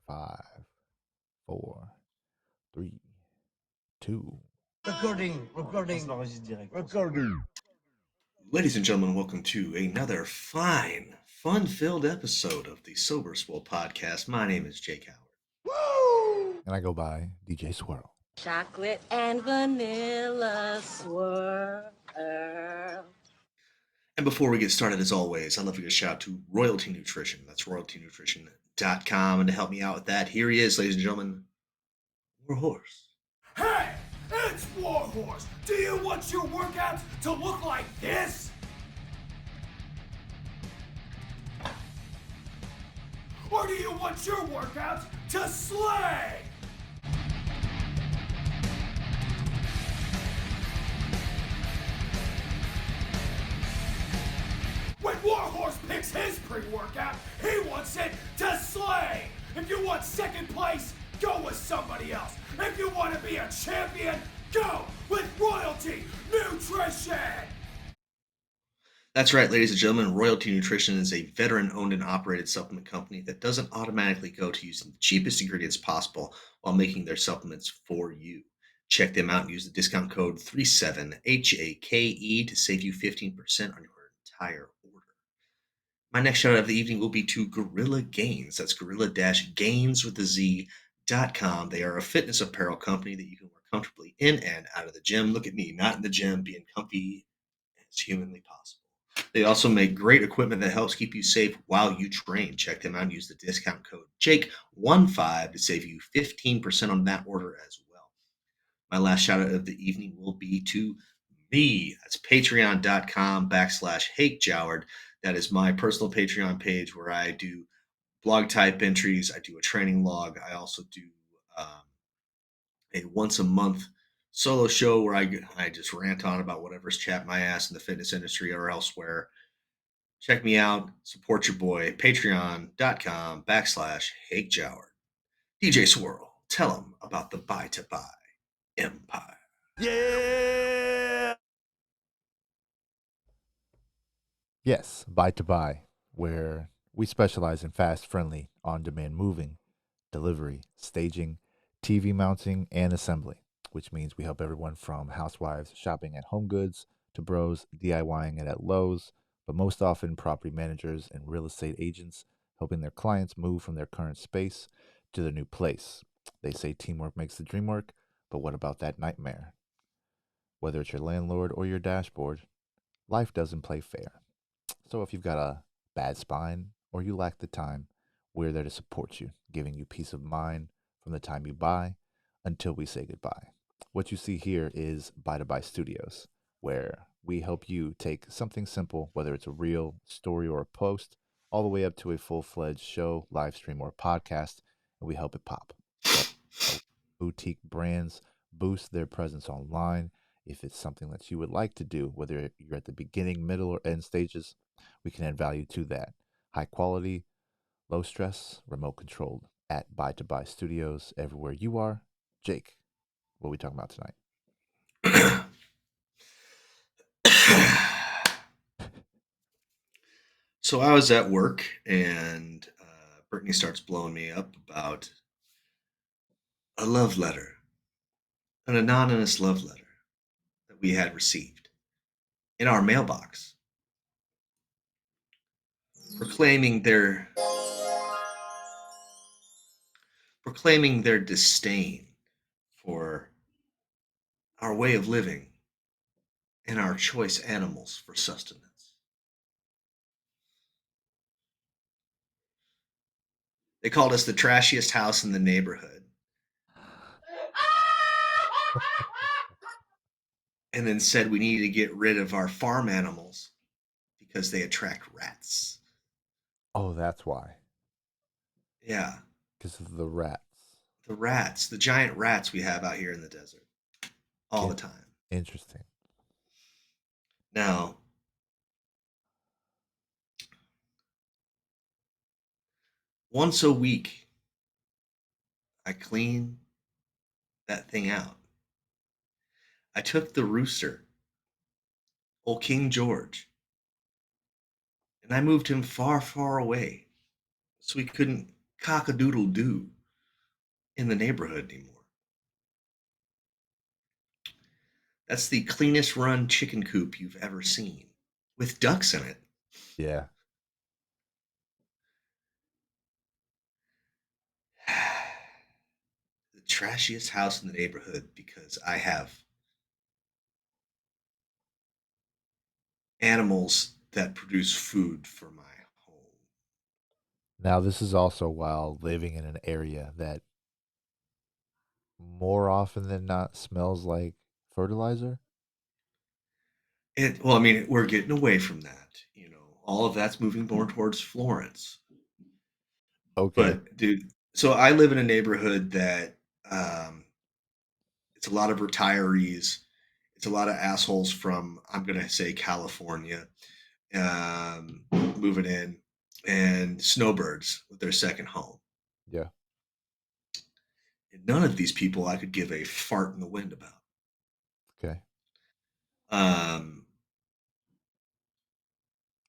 Five, four, three, two. Recording. Ladies and gentlemen, welcome to another fine, fun-filled episode of the Sober Swole podcast. My name is Jake Howard. And I go by DJ Swirl. Chocolate and vanilla swirl. And before we get started, as always, I'd love to give a shout out to Royalty Nutrition. That's royaltynutrition.com. And to help me out with that, here he is, ladies and gentlemen, Warhorse. Hey, it's Warhorse. Do you want your workouts to look like this? Or do you want your workouts to slay? When Warhorse picks his pre-workout, he wants it to slay. If you want second place, go with somebody else. If you want to be a champion, go with Royalty Nutrition. That's right, ladies and gentlemen. Royalty Nutrition is a veteran-owned and operated supplement company that doesn't automatically go to using the cheapest ingredients possible while making their supplements for you. Check them out and use the discount code 37HAKE to save you 15% on your entire order. My next shout out of the evening will be to Gorilla Gains. That's gorilla-gains with the Z.com. They are a fitness apparel company that you can wear comfortably in and out of the gym. Look at me, not in the gym, being comfy as humanly possible. They also make great equipment that helps keep you safe while you train. Check them out and use the discount code JAKE15 to save you 15% on that order as well. My last shout out of the evening will be to me. That's patreon.com/HakeJoward. That is my personal Patreon page where I do blog type entries. I do a training log. I also do a once a month solo show where I just rant on about whatever's chapped my ass in the fitness industry or elsewhere. Check me out. Support your boy. Patreon.com/HakeJoward. DJ Swirl, tell them about the Buy to Buy Empire. Yeah! Yes, Buy to Buy, where we specialize in fast, friendly, on demand moving, delivery, staging, TV mounting, and assembly, which means we help everyone from housewives shopping at Home Goods to bros DIYing it at Lowe's, but most often property managers and real estate agents helping their clients move from their current space to their new place. They say teamwork makes the dream work, but what about that nightmare? Whether it's your landlord or your dashboard, life doesn't play fair. So if you've got a bad spine or you lack the time, we're there to support you, giving you peace of mind from the time you buy until we say goodbye. What you see here is Buy to Buy Studios, where we help you take something simple, whether it's a reel, story, or a post, all the way up to a full-fledged show, live stream, or podcast, and we help it pop. So, boutique brands boost their presence online. If it's something that you would like to do, whether you're at the beginning, middle, or end stages, we can add value to that. High quality, low stress, remote controlled at Buy to Buy Studios everywhere you are. Jake, what are we talking about tonight? So I was at work and Brittany starts blowing me up about a love letter, an anonymous love letter that we had received in our mailbox, proclaiming their disdain for our way of living and our choice animals for sustenance. They called us the trashiest house in the neighborhood. And then said we needed to get rid of our farm animals because they attract rats. Oh, that's why. Yeah, Because of the rats. the rats, the giant rats we have out here in the desert all the time. Interesting. Now, once a week, I clean that thing out. I took the rooster, old King George, and I moved him far, far away so he couldn't cock-a-doodle-doo in the neighborhood anymore. That's the cleanest run chicken coop you've ever seen with ducks in it. Yeah. The trashiest house in the neighborhood because I have animals that produce food for my home. Now, this is also while living in an area that more often than not smells like fertilizer. Well, I mean, we're getting away from that. All of that's moving more towards Florence. Okay. But, dude, so I live in a neighborhood that um, it's a lot of retirees. It's a lot of assholes from, I'm going to say, California moving in, and snowbirds with their second home. Yeah. And none of these people I could give a fart in the wind about. Okay. Um,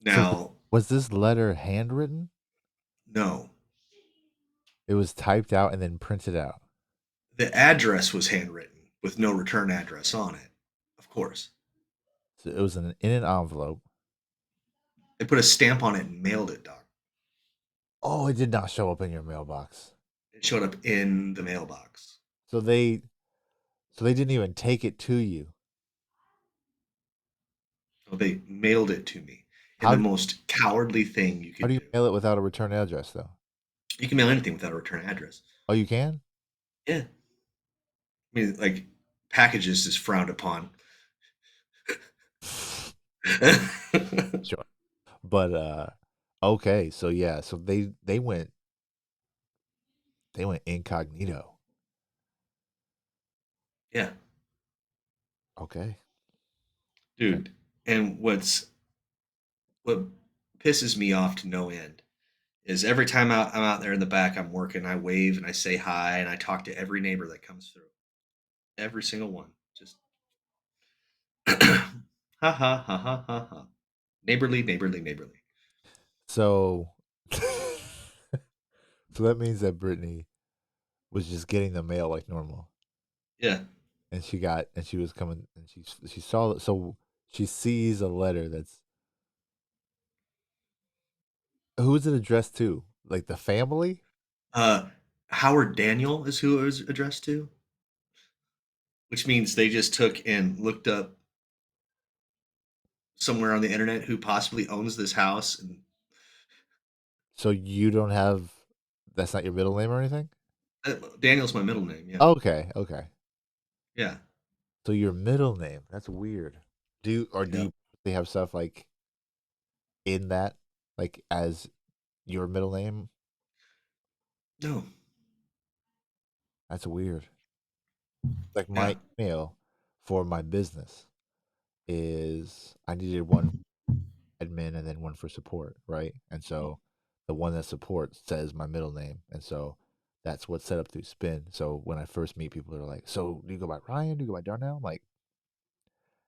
So now, was this letter handwritten? no, It was typed out and then printed out. the address was handwritten with no return address on it, of course. So it was in an envelope. They put a stamp on it and mailed it, Doc. Oh, it did not show up in your mailbox. It showed up in the mailbox. So they didn't even take it to you. So they mailed it to me in How the most cowardly thing you how could do you do. mail it without a return address though? You can mail anything without a return address. Oh, you can? Yeah. I mean, like, packages is frowned upon. Sure. But okay, so yeah, so they went incognito. Yeah, Okay. dude. And what pisses me off to no end is every time I'm out there in the back, I'm working, I wave and I say hi and I talk to every neighbor that comes through. Every single one. Just ha ha ha ha ha ha. Neighborly, neighborly, neighborly. So so that means that Brittany was just getting the mail like normal. Yeah. And she was coming and she saw it, so she sees a letter that's who is it addressed to? Like the family? Uh, Howard Daniel is who it was addressed to, which means they just took and looked up somewhere on the internet who possibly owns this house. And So you don't have that's not your middle name or anything? Daniel's my middle name. Yeah. Okay, okay. Yeah. So your middle name, that's weird. Do Yeah. you they have stuff like in that like as your middle name? No. That's weird. Like Yeah. my email for my business is I needed one admin and then one for support, right? And so the one that supports says my middle name, and so that's what's set up through Spin. So when I first meet people, they're like, "So do you go by Ryan? Do you go by Darnell?" I'm like,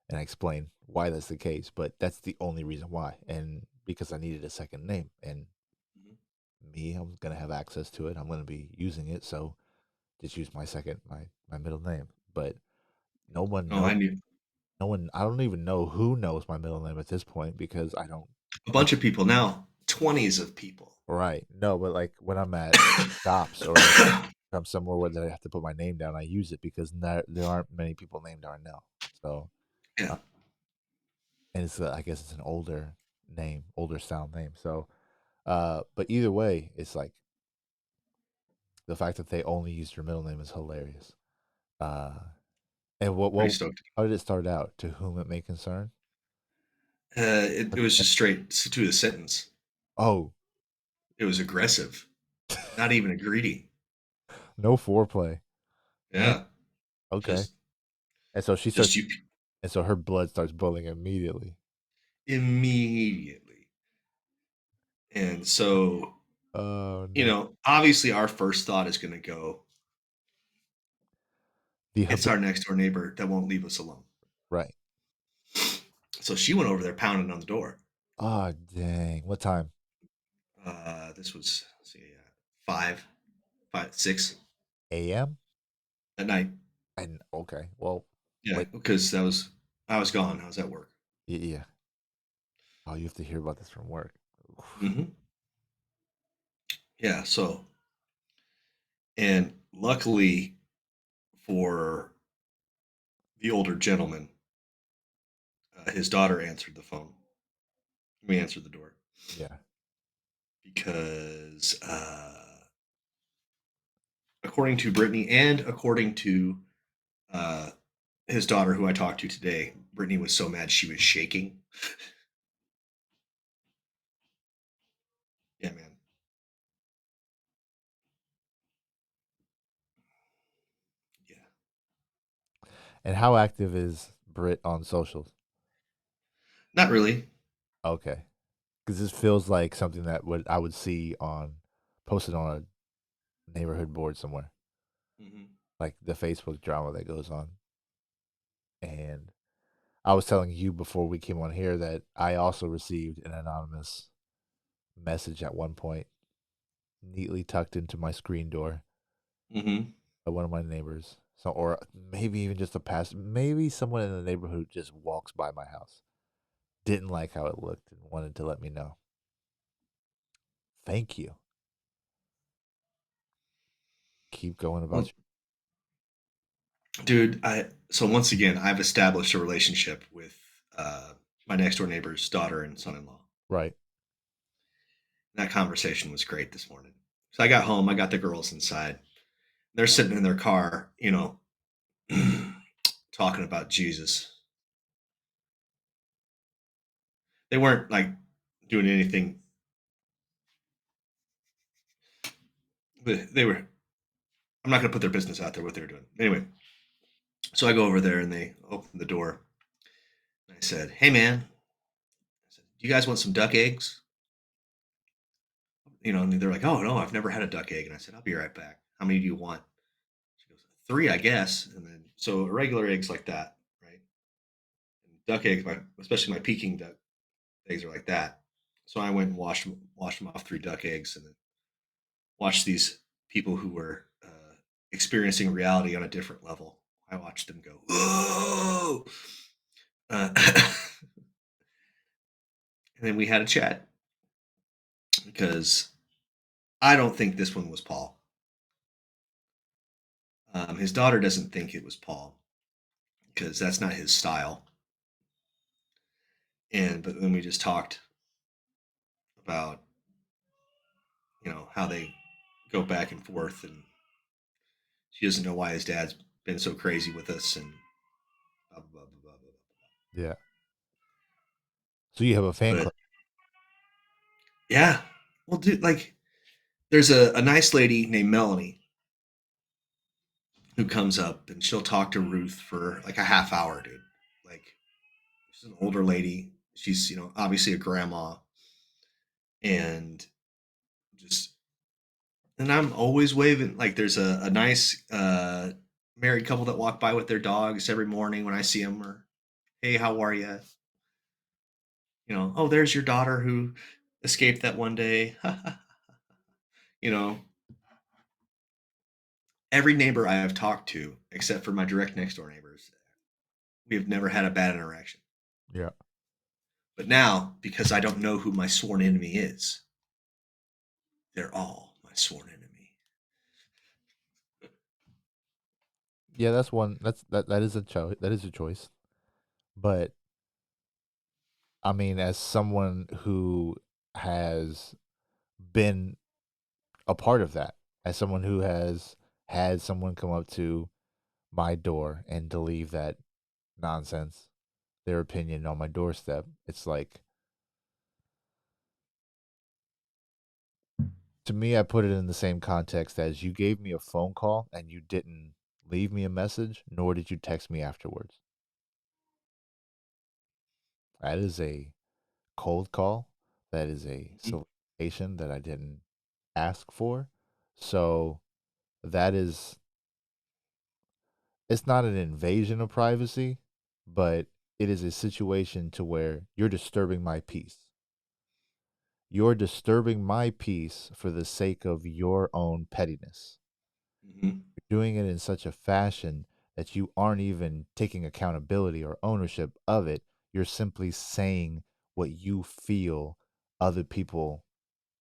and I explain why that's the case, but that's the only reason why, and because I needed a second name, and Mhm. I'm gonna have access to it. I'm gonna be using it, so just use my middle name. But no one Oh, knows. I knew No one. I don't even know who knows my middle name at this point because I don't. a bunch of people now, 20s of people. Right. No, but like when I'm at shops or like I'm somewhere where that I have to put my name down, I use it because there aren't many people named Darnell. So, Yeah. uh, and it's I guess it's an older name, older style name. So, but either way, it's like the fact that they only used your middle name is hilarious. Uh, and Pretty stoked. how did it start out? To whom it may concern? It was just straight to the sentence. Oh, It was aggressive, not even a greeting. no foreplay. Man, Yeah. okay. Just, And so just you and so her blood starts boiling immediately. immediately. And so, Oh no. obviously our first thought is going to go, The it's our next door neighbor that won't leave us alone. right. So she went over there pounding on the door. Oh dang. What time? This was, let's see, 5, 6. a.m. at night. And okay, well, Yeah, wait, because I was gone. I was at work. yeah. Oh, you have to hear about this from work. Hmm. Yeah. So, and luckily for the older gentleman, his daughter answered the phone. We answered the door Yeah. because, according to Brittany and according to uh, his daughter, who I talked to today, Brittany was so mad she was shaking. Yeah, man. Yeah. And how active is Brit on socials? Not really. Okay, because this feels like something that I would see posted on a neighborhood board somewhere, Hmm. like the Facebook drama that goes on. And I was telling you before we came on here that I also received an anonymous message at one point, neatly tucked into my screen door Hmm. by one of my neighbors. So, or maybe even just maybe someone in the neighborhood just walks by my house, didn't like how it looked, and wanted to let me know. Thank you. Keep going about Well, dude, so once again, I've established a relationship with my next door neighbor's daughter and son-in-law. right. That conversation was great this morning. So I got home, I got the girls inside. They're sitting in their car, talking about Jesus. They weren't like doing anything, but they were. I'm not going to put their business out there what they were doing. Anyway, so I go over there and they open the door. And I said, "Hey, man, I said, do you guys want some duck eggs?" And they're like, "Oh no, I've never had a duck egg." And I said, "I'll be right back. How many do you want?" She goes, "Three, I guess." And then so regular eggs like that, right? And duck eggs, especially my Peking duck eggs are like that. So I went and washed them off 3 duck eggs, and then watched these people who were experiencing reality on a different level. I watched them go, "Whoa!" Uh, and then we had a chat because I don't think this one was Paul. His daughter doesn't think it was Paul because that's not his style. But then we just talked about how they go back and forth, and she doesn't know why his dad's been so crazy with us, and blah blah blah blah blah. Blah. Yeah. So you have a fan But club. yeah, well, dude, like there's a nice lady named Melanie who comes up and she'll talk to Ruth for like a half hour, dude. Like she's an older lady. She's obviously a grandma, and just and I'm always waving. Like there's a nice married couple that walk by with their dogs every morning when I see them. Or hey, how are you? Oh, there's your daughter who escaped that one day. you know, every neighbor I have talked to, except for my direct next door neighbors, we have never had a bad interaction. Yeah. But now, because I don't know who my sworn enemy is, they're all my sworn enemy. Yeah, that's one. That is a choice. That is a choice. But I mean, as someone who has been a part of that, as someone who has had someone come up to my door and to leave that nonsense, their opinion on my doorstep, it's like, to me, I put it in the same context as you gave me a phone call and you didn't leave me a message, nor did you text me afterwards. That is a cold call. That is a Mhm. solicitation that I didn't ask for. So that is, it's not an invasion of privacy, but it is a situation to where you're disturbing my peace. You're disturbing my peace for the sake of your own pettiness. Mhm. doing it in such a fashion that you aren't even taking accountability or ownership of it. You're simply saying what you feel other people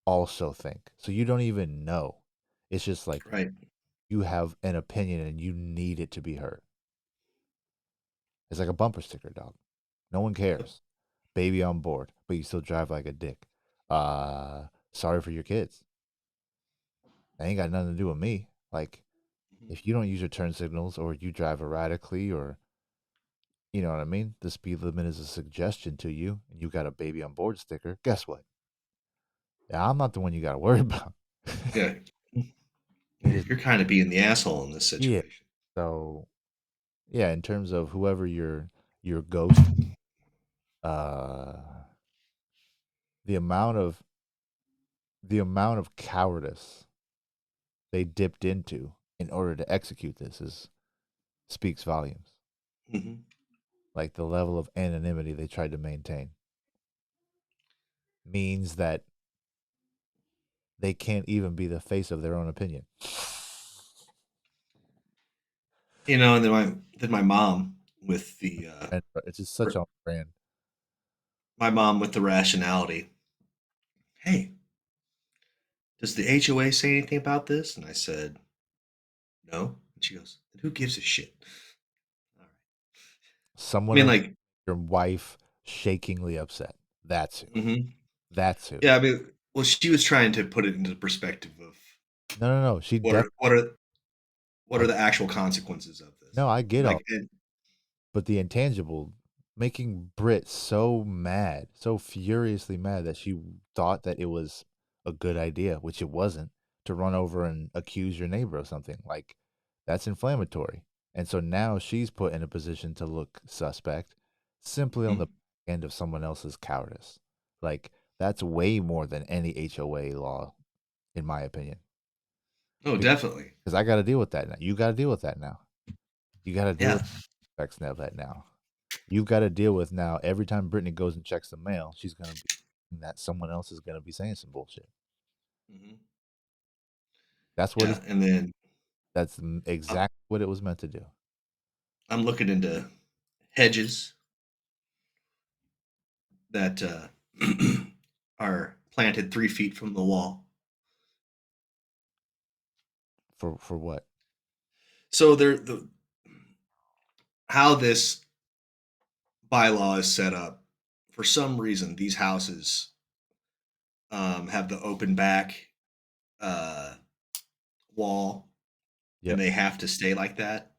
also think. So you don't even know. It's just like Right. you have an opinion and you need it to be heard. It's like a bumper sticker, dog. No one Yep. cares. Baby on board, but you still drive like a dick. Sorry for your kids. That ain't got nothing to do with me. Like, Mhm. if you don't use your turn signals or you drive erratically or you know what I mean? The speed limit is a suggestion to you and you got a baby on board sticker. Guess what? Yeah, I'm not the one you gotta worry about. Yeah. It is You're kind of being the asshole in this yeah. situation. So yeah, in terms of whoever your ghost, uh the amount of cowardice they dipped into in order to execute this is speaks volumes. Hmm. Like the level of anonymity they tried to maintain means that they can't even be the face of their own opinion. And then my mom with the And it's just such on brand. rationality. Hey, does the HOA say anything about this? And I said, no. And she goes, then who gives a shit? All right. I Someone mean, of like, your wife shakingly upset. That's who. mhm. That's who. Yeah. I mean, well, she was trying to put it into the perspective of No, no, no. She what definitely. are what are what are the actual consequences of this? No, I And get like, all, but the intangible making Brit so mad, so furiously mad that she thought that it was a good idea, which it wasn't, to run over and accuse your neighbor of something. Like that's inflammatory. And so now she's put in a position to look suspect simply on mhm. the end of someone else's cowardice. Like that's way more than any HOA law, in my opinion. Oh, definitely. Because I got to deal with that now. You got to deal with that now. You got to deal Yeah. with that now. You've got to deal with now every time Brittany goes and checks the mail, she's gonna be that someone else is gonna be saying some bullshit. Hmm. That's what Yeah. it's And then I'm, exactly what it was meant to do. I'm looking into hedges that are planted 3 feet from the wall. For what? So how this bylaw is set up, for some reason, these houses have the open back uh, wall, and Yep, they have to stay like that.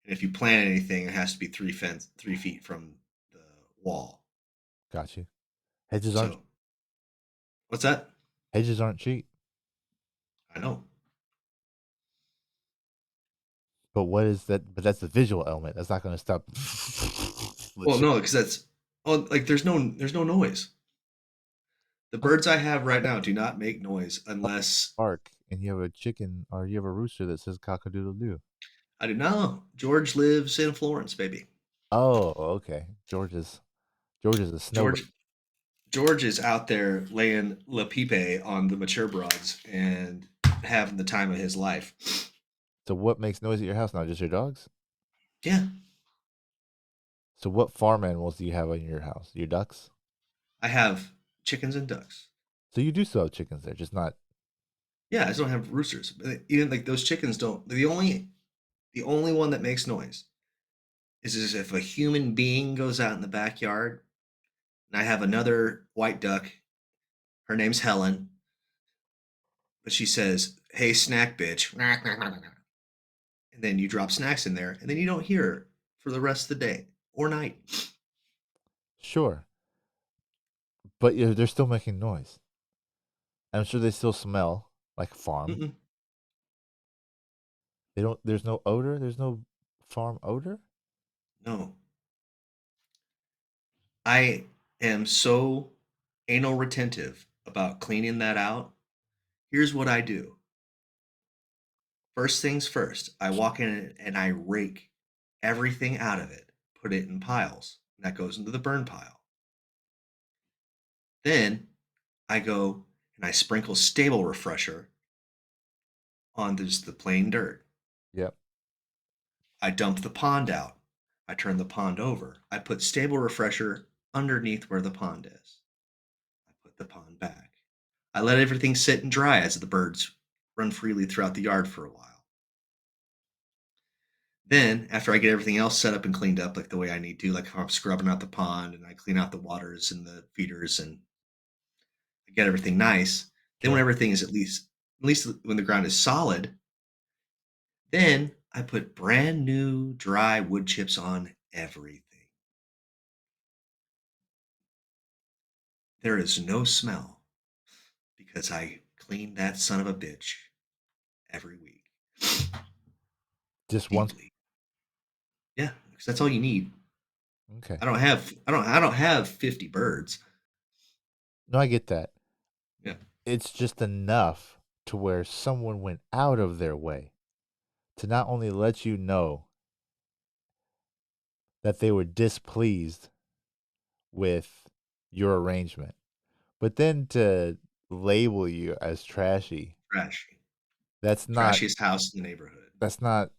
And if you plant anything, it has to be 3 feet from the wall. got you. Hedges aren't So what's that? hedges aren't cheap. I know. But what is that? But that's the visual element. That's not gonna stop. Well, Legit no, because like there's no noise. The birds I have right now do not make noise unless bark, and you have a chicken or you have a rooster that says cock a doodle doo. I do know. George lives in Florence, baby. Oh, okay. George is a snowbird. George George is out there laying La Pipe on the mature broads and having the time of his life. So what makes noise at your house now? Just your dogs? Yeah, So what farm animals do you have in your house? Your ducks? I have chickens and ducks. So you do still have chickens there, just not Yeah, I just don't have roosters. But even like those chickens don't. The only one that makes noise is if a human being goes out in the backyard, and I have another white duck. Her name's Helen, but she says, "Hey, snack bitch," and then you drop snacks in there, and then you don't hear her for the rest of the day or night. sure, but they're still making noise. I'm sure they still smell like farm. Mm-mm, They don't. There's no odor. There's no farm odor. no, I am so anal retentive about cleaning that out. Here's what I do. First things first, I walk in and I rake everything out of it, put it in piles. And that goes into the burn pile. Then I go and I sprinkle stable refresher on just the plain dirt. Yep. I dump the pond out. I turn the pond over. I put stable refresher underneath where the pond is. I put the pond back. I let everything sit and dry as the birds run freely throughout the yard for a while. Then, after I get everything else set up and cleaned up like the way I need to, like how I'm scrubbing out the pond and I clean out the waters and the feeders and I get everything nice, then when Sure. everything is at least when the ground is solid, then I put brand new dry wood chips on everything. There is no smell because I clean that son of a bitch every week. Just once. Deeply. Yeah, because that's all you need. Okay. I don't have 50 birds. No, I get that. Yeah. It's just enough to where someone went out of their way to not only let you know that they were displeased with your arrangement, but then to label you as trashy. Trashy. That's not Trashiest house in the neighborhood. that's not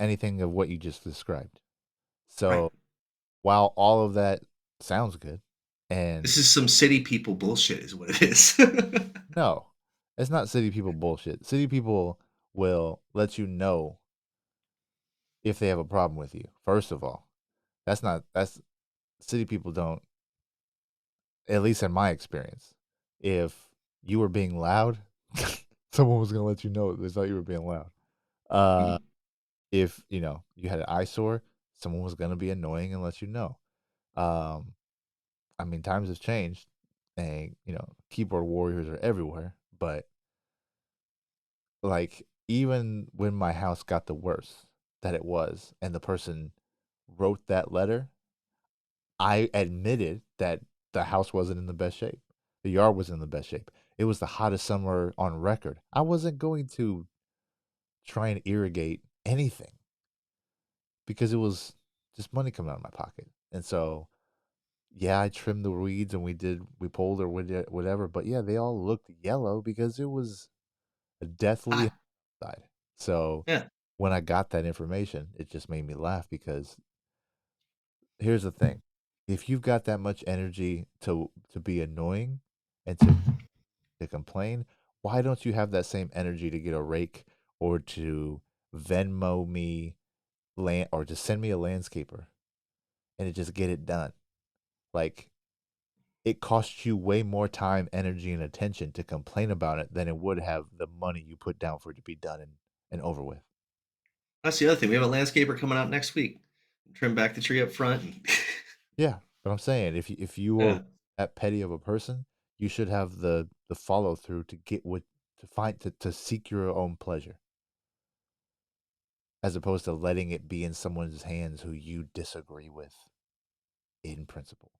anything of what you just described. Right. So while all of that sounds good, and This is some city people bullshit is what it is. no, it's not city people bullshit. City people will let you know if they have a problem with you. First of all, that's city people don't, at least in my experience. If you were being loud, someone was gonna let you know they thought you were being loud. Uh, Mm. if you had an eyesore, someone was gonna be annoying and let you know. Um, I mean, times have changed, and keyboard warriors are everywhere. But like, even when my house got the worst that it was, and the person wrote that letter, I admitted that the house wasn't in the best shape. The yard wasn't in the best shape. It was the hottest summer on record. I wasn't going to try and irrigate anything because it was just money coming out of my pocket. And so, yeah, I trimmed the weeds and we pulled or whatever. But yeah, they all looked yellow because it was a deathly Hot. side. So Yeah. when I got that information, it just made me laugh because here's the thing. If you've got that much energy to be annoying and to complain, why don't you have that same energy to get a rake or to Venmo me land or just send me a landscaper and to just get it done? Like, it costs you way more time, energy, and attention to complain about it than it would have the money you put down for it to be done and over with. That's the other thing. We have a landscaper coming out next week. Trim back the tree up front. And Yeah, but I'm saying if you are yeah. that petty of a person, you should have the follow through to get what to find to seek your own pleasure, as opposed to letting it be in someone's hands who you disagree with in principle.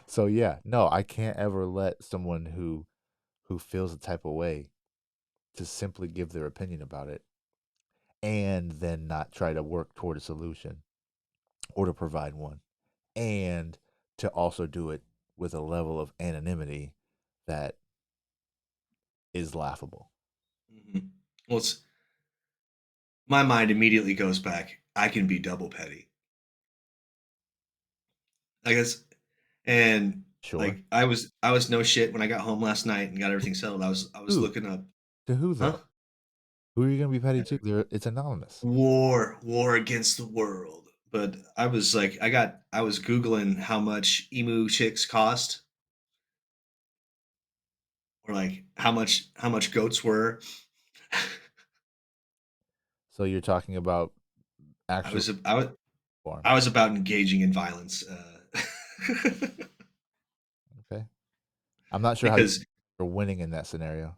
So yeah, no, I can't ever let someone who feels a type of way to simply give their opinion about it and then not try to work toward a solution or to provide one, and to also do it with a level of anonymity that is laughable. Mhm. Well, my mind immediately goes back. I can be double petty. I guess, and Sure. like I was no shit when I got home last night and got everything settled. I was Who? looking up, To who huh? though? Who are you gonna be petty to? It's anonymous. War against the world. But I was googling how much emu chicks cost, or like how much goats were. So you're talking about I actual was I was farm. I was about engaging in violence Okay. I'm not sure how because you're winning in that scenario.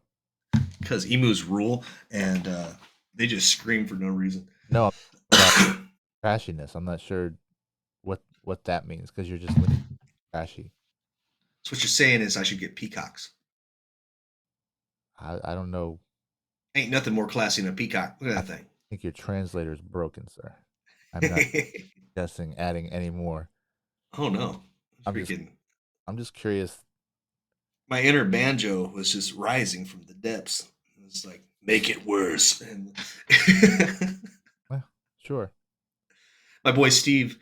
emus rule and they just scream for no reason. No, So about trashiness. I'm not sure what that means because you're just leaning trashy. what you're saying is I should get peacocks. I don't know. Ain't nothing more classy than a peacock. Look I at that think your translator's broken, sir. I'm not thing. guessing adding any more. Oh no, I'm just freaking! I'm just curious. My inner banjo was just rising from the depths. It's like make it worse. And Well, sure. my boy Steve,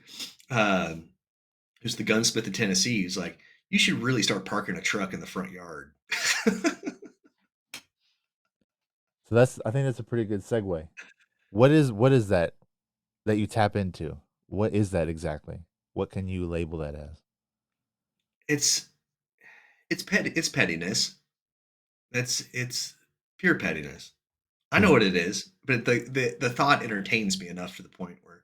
who's the gunsmith in Tennessee, he's like, you should really start parking a truck in the front yard. So I think that's a pretty good segue. What is that you tap into? What is that exactly? What can you label that as? it's it's pettiness. It's pure pettiness. I know Is what it is, but the thought entertains me enough to the point where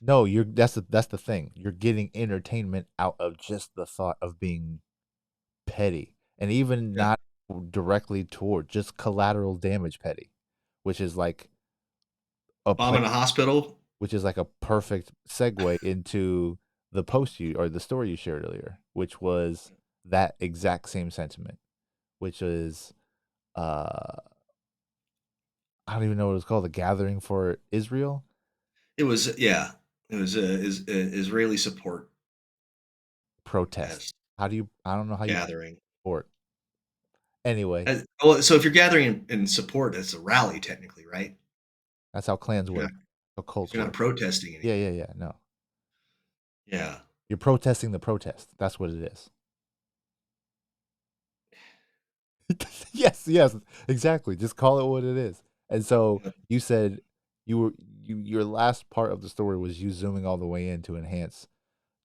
No, you're that's the thing. You're getting entertainment out of just the thought of being petty, and even yeah, not directly toward just collateral damage petty, which is like a bombing place, a hospital. which is like a perfect segue into the post you or the story you shared earlier, which was that exact same sentiment, which is uh I don't even know what it's called, the Gathering for Israel It was yeah, it was a Israeli support protest. as How do you? I don't know how you gathering. support. Anyway, Well, so if you're gathering in support, it's a rally technically, right? that's how clans You're work, not how cults you're not work. protesting Yeah, anything. yeah, yeah. No, Yeah. you're protesting the protest. That's what it is. Yes, yes, exactly. Just call it what it is. And so Yep. you said your last part of the story was you zooming all the way in to enhance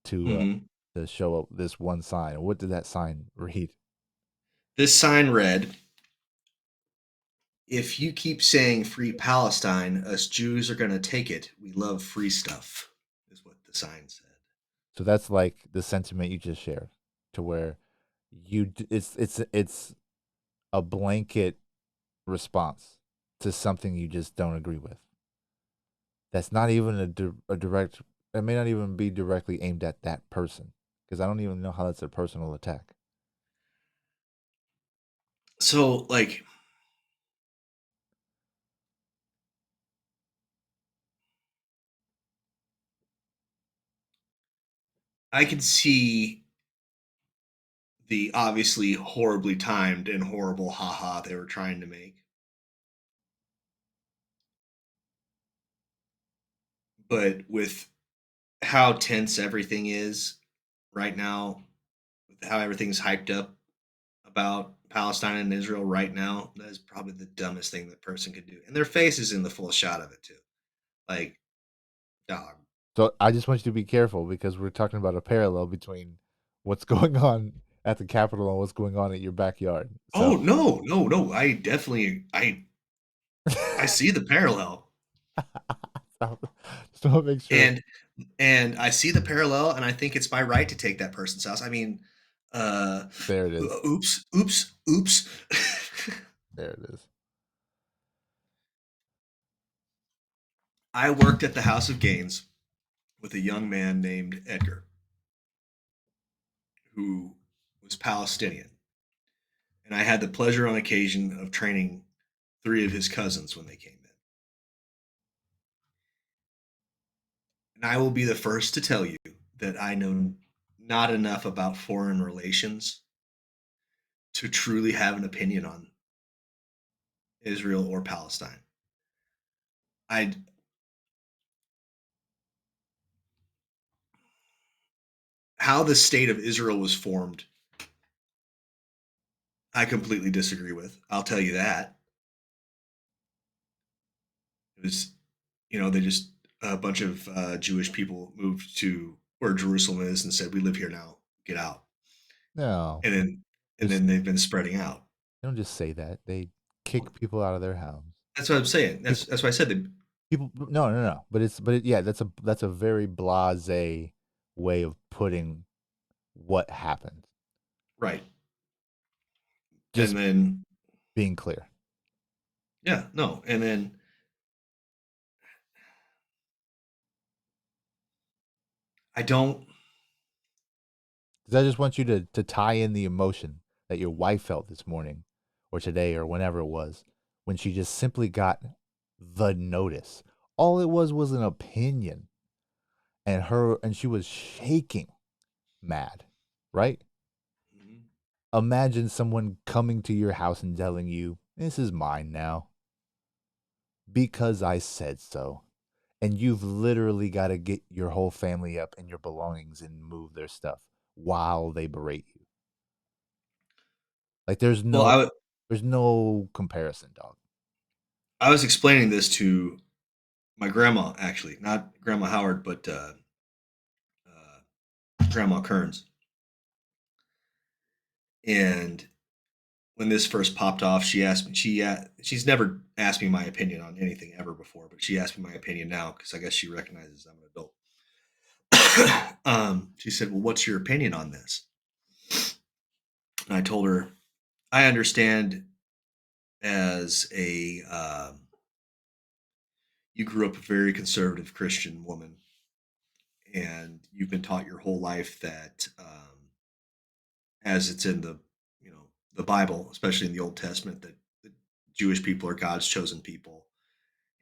Mhm. to show up this one sign. What did that sign read? This sign read, "If you keep saying free Palestine, us Jews are going to take it. We love free stuff," is what the sign said. So that's like the sentiment you just shared, to where it's a blanket response to something you just don't agree with. That's not even a direct. It may not even be directly aimed at that person because I don't even know how that's a personal attack. So, like, I can see the obviously horribly timed and horrible haha they were trying to make. But with how tense everything is right now, with how everything's hyped up about Palestine and Israel right now, that is probably the dumbest thing that person could do. And their face is in the full shot of it too. Like, dog. So I just want you to be careful because we're talking about a parallel between what's going on at the Capitol and what's going on at your backyard. So Oh no, no, no. I see the parallel. just want to make sure. And I see the parallel, and I think it's my right to take that person's house. I mean, uh, There it is. oops, oops, oops. There it is. I worked at the House of Gaines with a young man named Edgar, who was Palestinian, and I had the pleasure on occasion of training three of his cousins when they came in. And I will be the first to tell you that I know not enough about foreign relations to truly have an opinion on Israel or Palestine. I how the state of Israel was formed, I completely disagree with. I'll tell you that. It was, they just a bunch of Jewish people moved to where Jerusalem is and said, "We live here now. Get out." No, And then just they've been spreading out. they don't just say that. They kick people out of their house. That's what I'm saying. People, That's why I said that. people. No, no, no. Yeah. That's a very blasé way of putting what happened. Right. Just And then being clear. yeah, no, and then I don't. Because I just want you to tie in the emotion that your wife felt this morning or today or whenever it was when she just simply got the notice. All it was an opinion and she was shaking mad, right? Mhm. Imagine someone coming to your house and telling you, This is mine now because I said so. And you've literally got to get your whole family up and your belongings and move their stuff while they berate you. Like Well, there's no comparison, dog. I was explaining this to my grandma, actually, not Grandma Howard, but Grandma Kearns. And when this first popped off, she asked me. She's never asked me my opinion on anything ever before, but she asked me my opinion now because I guess she recognizes I'm an adult. She said, "Well, what's your opinion on this?" And I told her, "I understand as a you grew up a very conservative Christian woman, and you've been taught your whole life that, as it's in the the Bible, especially in the Old Testament, that the Jewish people are God's chosen people,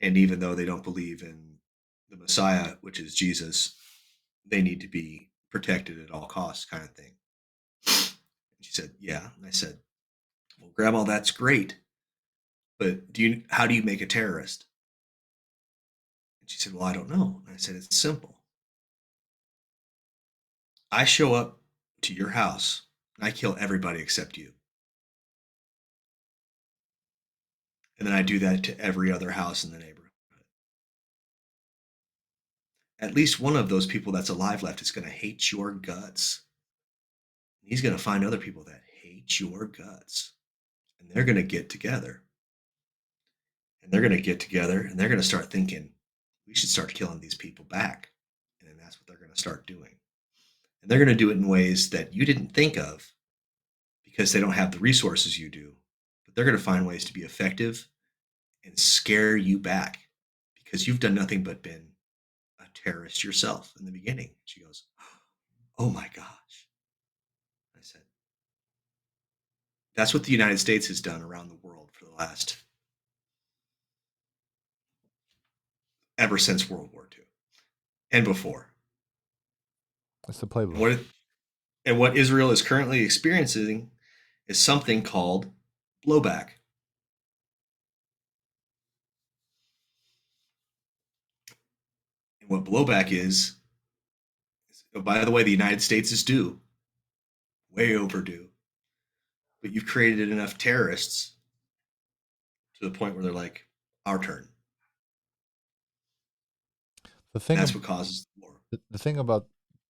and even though they don't believe in the Messiah, which is Jesus, they need to be protected at all costs, kind of thing." And she said, "Yeah." And I said, "Well, Grandma, that's great, but how do you make a terrorist?" And she said, "Well, I don't know." And I said, "It's simple. I show up to your house and I kill everybody except you. And then I do that to every other house in the neighborhood. At least one of those people that's alive left is going to hate your guts. And he's going to find other people that hate your guts. And they're going to get together. And they're going to get together and they're going to start thinking, we should start killing these people back." And then that's what they're going to start doing. And they're going to do it in ways that you didn't think of because they don't have the resources you do. But they're going to find ways to be effective and scare you back because you've done nothing but been a terrorist yourself in the beginning. She goes, "Oh my gosh." I said, "That's what the United States has done around the world for the last, ever since World War II and before." It's the And playbook. what Israel is currently experiencing is something called blowback. And what blowback is, oh, by the way, the United States is due, way overdue. But you've created enough terrorists to the point where they're like, our turn. The And thing that's what causes the war. the thing about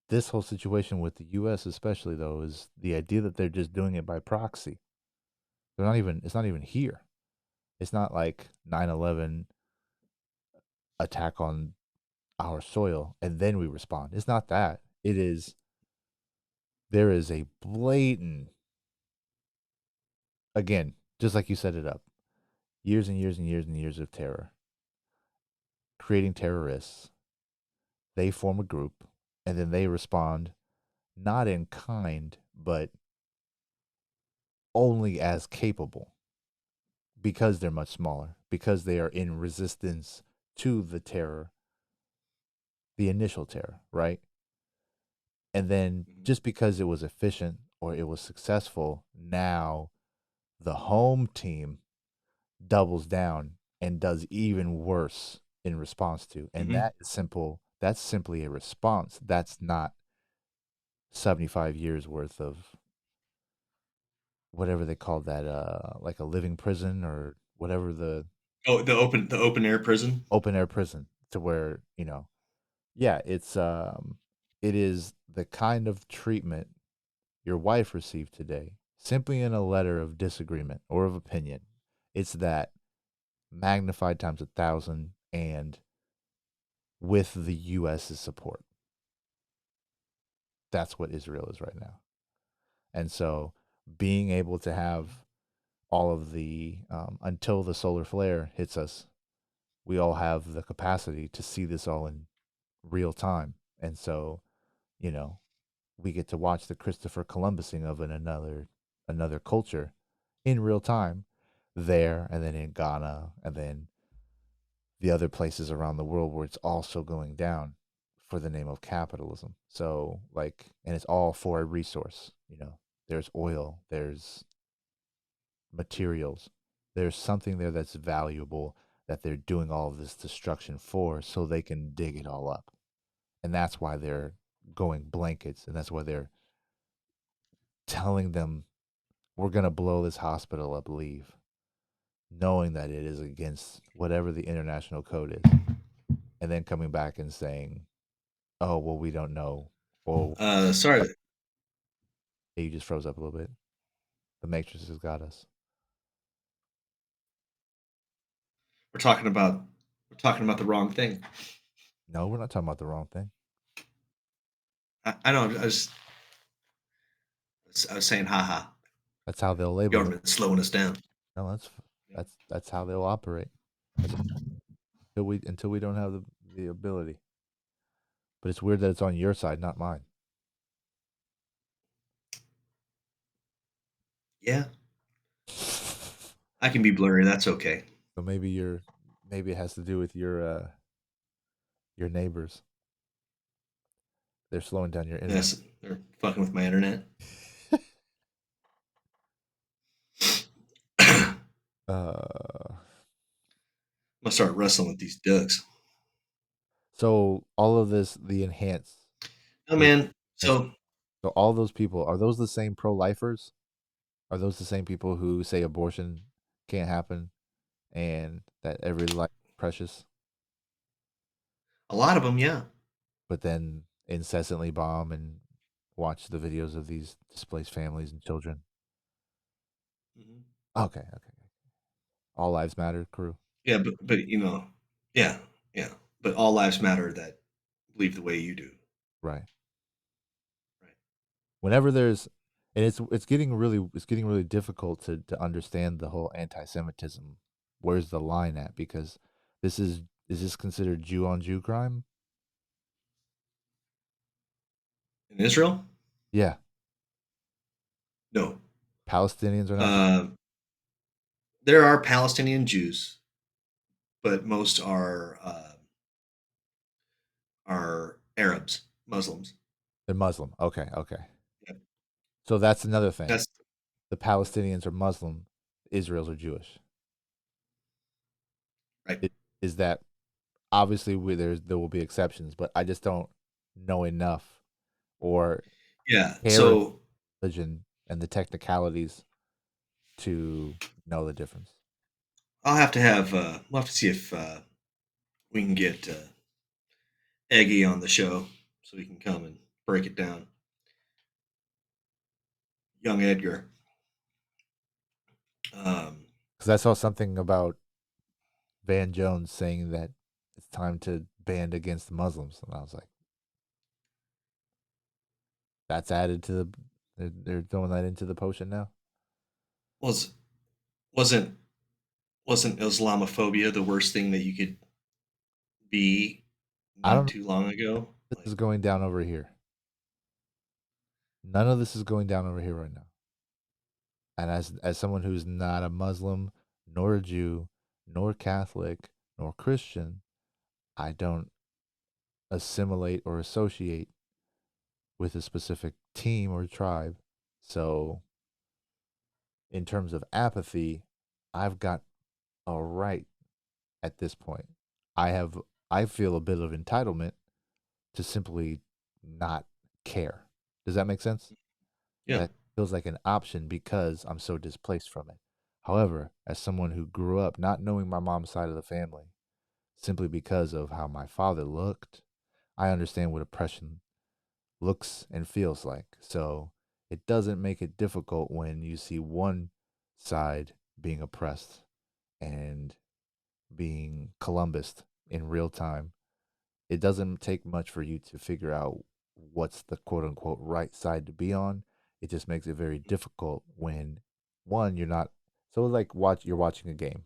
this whole situation with the US especially though is the idea that they're just doing it by proxy. They're not even it's not even here. It's not like 9/11 attack on our soil and then we respond. It's not that. It is there is a blatant, again, just like you set it up. Years and years and years and years of terror. Creating terrorists. They form a group and then they respond not in kind, but only as capable because they're much smaller, because they are in resistance to the terror, the initial terror, right? And then Mhm. just because it was efficient or it was successful, now the home team doubles down and does even worse in response to. And Mhm. that is simple. That's simply a response. That's not 75 years worth of whatever they call that, like a living prison or whatever the Oh, the open air prison. open air prison to where, yeah, it is the kind of treatment your wife received today, simply in a letter of disagreement or of opinion. It's that magnified times 1,000 and with the US's support. That's what Israel is right now. And so being able to have all of the, until the solar flare hits us, we all have the capacity to see this all in real time. And so, you know, we get to watch the Christopher Columbusing of another culture in real time there and then in Ghana and then the other places around the world where it's also going down for the name of capitalism. So like and it's all for a resource. There's oil, there's materials, there's something there that's valuable that they're doing all of this destruction for so they can dig it all up. And that's why they're going blankets, and that's why they're telling them we're going to blow this hospital up, leave, knowing that it is against whatever the international code is. And then coming back and saying, "Oh, well, we don't know." Oh, Sorry, you just froze up a little bit. The Matrix has got us. we're talking about the wrong thing. No, we're not talking about the wrong thing. I know. I was saying, haha. That's how they'll label it. Government's slowing us down. No, that's how they'll operate. Until we don't have the ability. But it's weird that it's on your side, not mine. Yeah, I can be blurry. That's okay. So maybe it has to do with your neighbors. They're slowing down your internet. Yes, they're fucking with my internet. Uh, I'm gonna start wrestling with these ducks. so all of this, the enhance. Oh man, so So all those people, are those the same pro-lifers? Are those the same people who say abortion can't happen and that every life is precious, a lot of them, yeah. but then incessantly bomb and watch the videos of these displaced families and children? Mhm. Okay. All lives matter crew. Yeah, but yeah, yeah. But all lives matter that believe the way you do. Right. Right. Whenever there's, and it's getting really difficult to understand the whole anti-Semitism. Where's the line at? Because is this considered Jew on Jew crime? In Israel, Yeah. no. Palestinians are not. Uh, there are Palestinian Jews, but most are Arabs, Muslims. They're Muslim. Okay. Yep. So that's another thing. That's The Palestinians are Muslim. Israel's are Jewish. right. Is that obviously there will be exceptions, but I just don't know enough or Yeah. care So religion and the technicalities to know the difference. I'll have to have we'll have to see if we can get Eggy on the show so he can come and break it down. Young Edgar. Because I saw something about Van Jones saying that it's time to ban against the Muslims, and I was like, that's added to the. They're throwing that into the potion now. was wasn't wasn't Islamophobia the worst thing that you could be I not don't. too long ago? This is going down over here. None of this is going down over here right now. And as someone who's not a Muslim, nor a Jew, nor Catholic, nor Christian, I don't assimilate or associate with a specific team or tribe. So, in terms of apathy, I've got a right at this point. I feel a bit of entitlement to simply not care. Does that make sense? Yeah. That feels like an option because I'm so displaced from it. However, as someone who grew up not knowing my mom's side of the family, simply because of how my father looked, I understand what oppression looks and feels like. So it doesn't make it difficult when you see one side being oppressed and being Columbused in real time. It doesn't take much for you to figure out what's the quote unquote right side to be on. It just makes it very difficult when one, you're not so like you're watching a game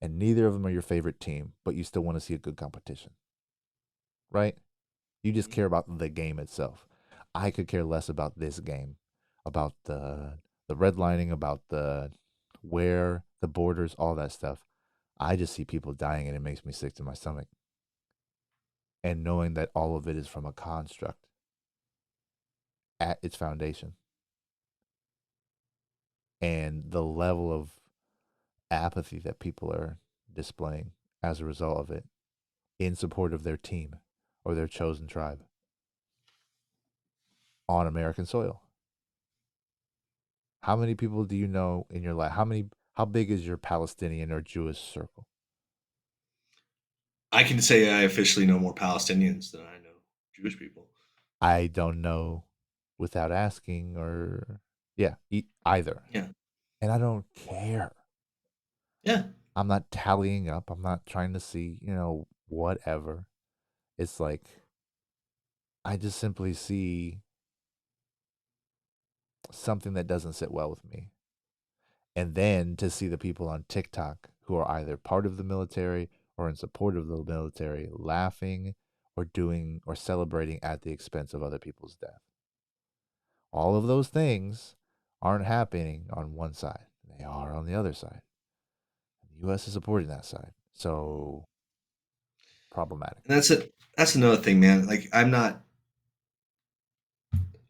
and neither of them are your favorite team, but you still want to see a good competition. Right? You just care about the game itself. I could care less about this game, about the redlining, about the where the borders, all that stuff. I just see people dying and it makes me sick to my stomach. And knowing that all of it is from a construct at its foundation. And the level of apathy that people are displaying as a result of it in support of their team or their chosen tribe on American soil. How many people do you know in your life? How big is your Palestinian or Jewish circle? I can say I officially know more Palestinians than I know Jewish people. I don't know without asking or yeah, either. Yeah. And I don't care. Yeah. I'm not tallying up. I'm not trying to see, whatever. It's like I just simply see something that doesn't sit well with me. And then to see the people on TikTok who are either part of the military or in support of the military laughing or doing or celebrating at the expense of other people's death. All of those things aren't happening on one side. They are on the other side. The US is supporting that side. So problematic. And that's it. That's another thing, man. Like I'm not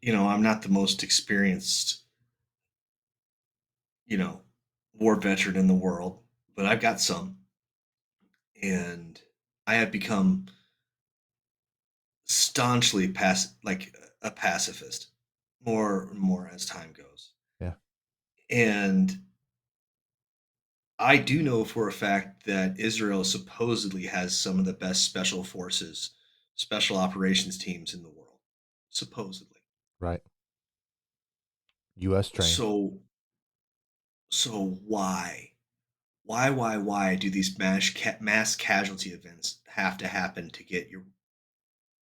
the most experienced, you know, war veteran in the world, but I've got some. And I have become staunchly like a pacifist more and more as time goes. Yeah. And I do know for a fact that Israel supposedly has some of the best special forces, special operations teams in the world. Supposedly. Right. US trained. So why? Why do these mass casualty events have to happen to get your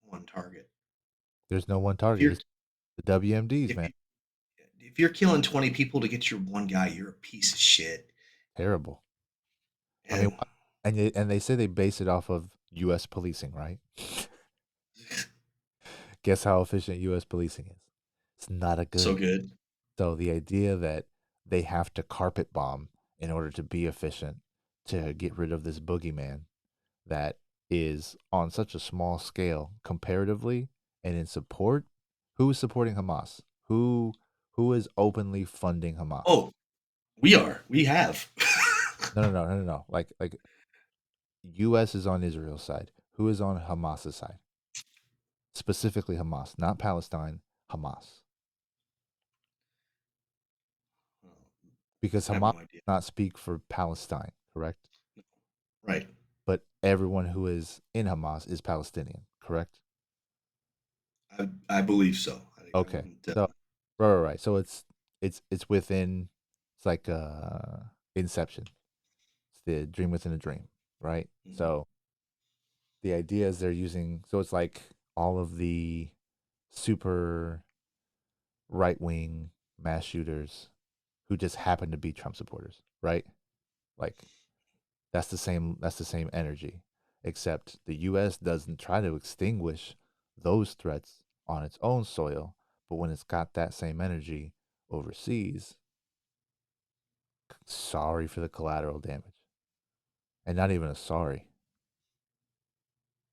one target? There's no one If you're target. It's the WMDs, if, man. you- if you're killing 20 people to get your one guy, you're a piece of shit. Terrible. I mean, And and they say they base it off of US policing, right? Guess how efficient US policing is? It's not a so good. good. So the idea that they have to carpet bomb in order to be efficient to get rid of this boogeyman that is on such a small scale comparatively and in support, who is supporting Hamas? Who is openly funding Hamas? Oh, we are. We have. No. Like US is on Israel's side. Who is on Hamas's side? Specifically Hamas, not Palestine, Hamas. Because I have Hamas no idea. does not speak for Palestine, correct? Right. But everyone who is in Hamas is Palestinian, correct? I believe so. I Okay. wouldn't. So right. So it's within it's like Inception. It's the dream within a dream, right? Mhm. So the idea is they're using so it's like all of the super right wing mass shooters who just happen to be Trump supporters, right? Like that's the same energy, except the US doesn't try to extinguish those threats on its own soil, but when it's got that same energy overseas, sorry for the collateral damage. And not even a sorry.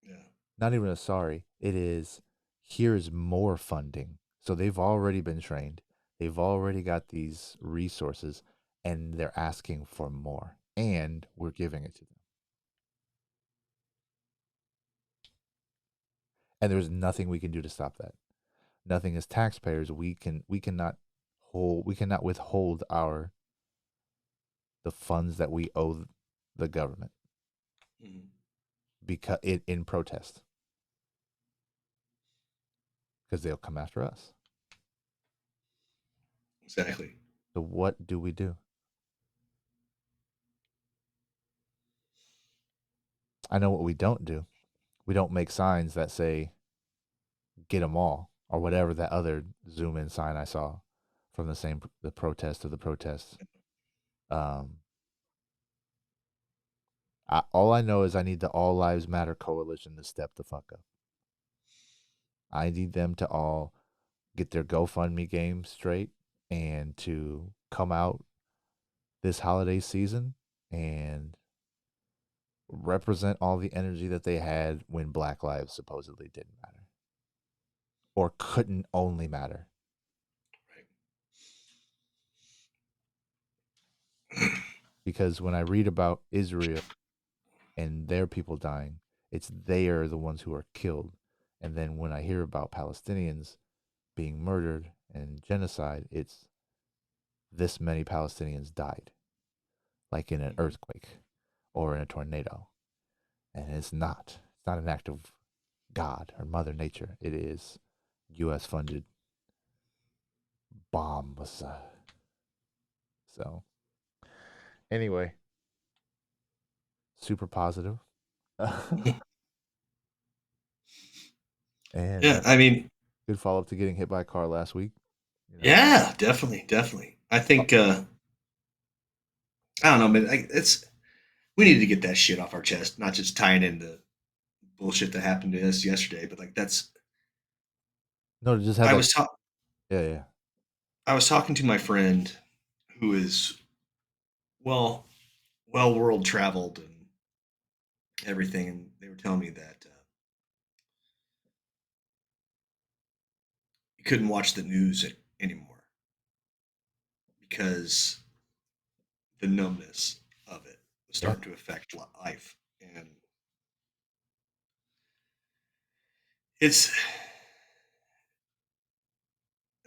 Yeah. Not even a sorry. It is here's more funding. So they've already been trained. They've already got these resources and they're asking for more. And we're giving it to them. And there's nothing we can do to stop that. Nothing as taxpayers we cannot withhold the funds that we owe the government Mhm. because in protest because they'll come after us. Exactly. So what do we do? I know what we don't do. We don't make signs that say get them all or whatever that other zoom in sign I saw from the protest of the protests. Um, all I know is I need the All Lives Matter coalition to step the fuck up. I need them to all get their GoFundMe game straight and to come out this holiday season and represent all the energy that they had when Black lives supposedly didn't matter or couldn't only matter. Right. because when I read about Israel and their people dying, it's they are the ones who are killed. And then when I hear about Palestinians being murdered and genocide, it's this many Palestinians died, like in an Mhm. earthquake or in a tornado. And it's not. It's not an act of God or Mother Nature. It is U.S. funded bombs. So anyway, super positive. And Yeah, I mean, good follow up to getting hit by a car last week. You know, yeah, definitely, definitely. I think I don't know, man. It's we need to get that shit off our chest, not just tying into bullshit that happened to us yesterday, but like that's. no, to just have I that. was ta- Yeah, yeah. I was talking to my friend who is well, well world traveled and everything, and they were telling me that you couldn't watch the news anymore because the numbness of it was Yeah. starting to affect life, and it's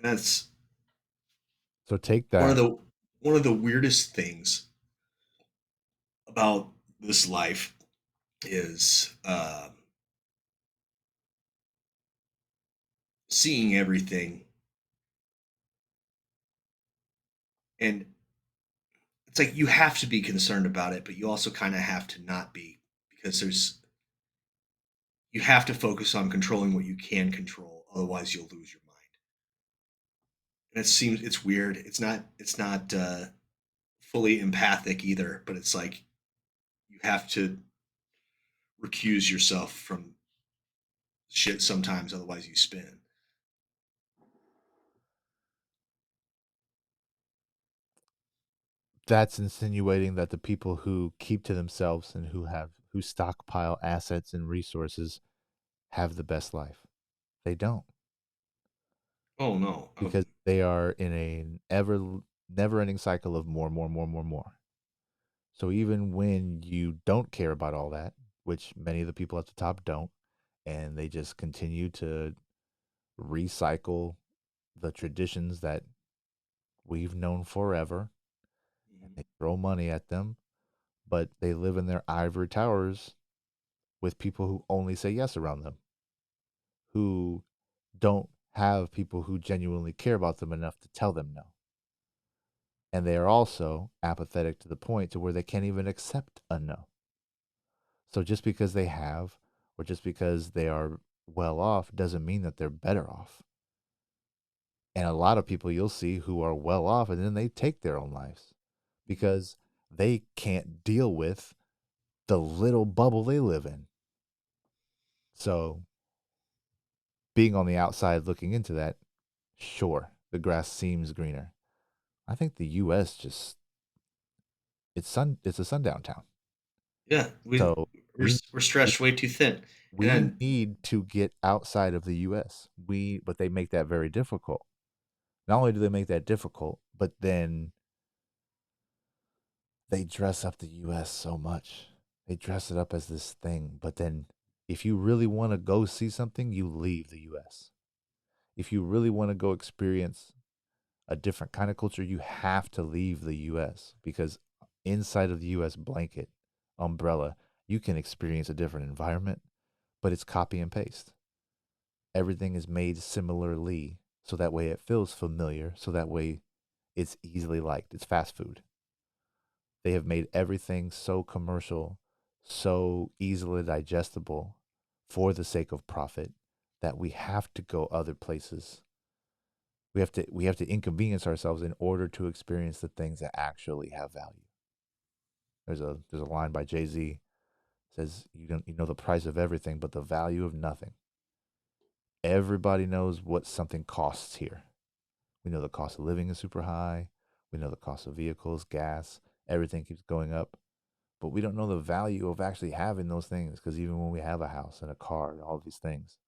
that's So take one of that. the weirdest things about this life is seeing everything, and it's like you have to be concerned about it, but you also kind of have to not be because there's you have to focus on controlling what you can control, otherwise you'll lose your mind. And it seems it's weird. It's not fully empathic either, but it's like you have to recuse yourself from shit sometimes, otherwise you spin. That's insinuating that the people who keep to themselves and who stockpile assets and resources have the best life. They don't, Oh no. because they are in a never-ending cycle of more, more, more, more, more. So even when you don't care about all that, which many of the people at the top don't, and they just continue to recycle the traditions that we've known forever, and they throw money at them, but they live in their ivory towers with people who only say yes around them, who don't have people who genuinely care about them enough to tell them no. And they are also apathetic to the point to where they can't even accept a no. So just because they have, or just because they are well off, doesn't mean that they're better off. And a lot of people you'll see who are well off and then they take their own lives because they can't deal with the little bubble they live in. So being on the outside looking into that, sure, the grass seems greener. I think the US just it's a sundown town. Yeah, So we we're stretched way too thin, and we need to get outside of the US. But they make that very difficult. Not only do they make that difficult, but then they dress up the US so much. They dress it up as this thing, but then if you really want to go see something, you leave the US. If you really want to go experience a different kind of culture, you have to leave the US because inside of the US blanket umbrella, you can experience a different environment, but it's copy and paste. Everything is made similarly so that way it feels familiar, so that way it's easily liked. It's fast food. They have made everything so commercial, so easily digestible for the sake of profit that we have to go other places. We have to inconvenience ourselves in order to experience the things that actually have value. There's a line by Jay-Z says you know the price of everything but the value of nothing. Everybody knows what something costs here. We know the cost of living is super high. We know the cost of vehicles, gas, everything keeps going up. But we don't know the value of actually having those things because even when we have a house and a car and all these things,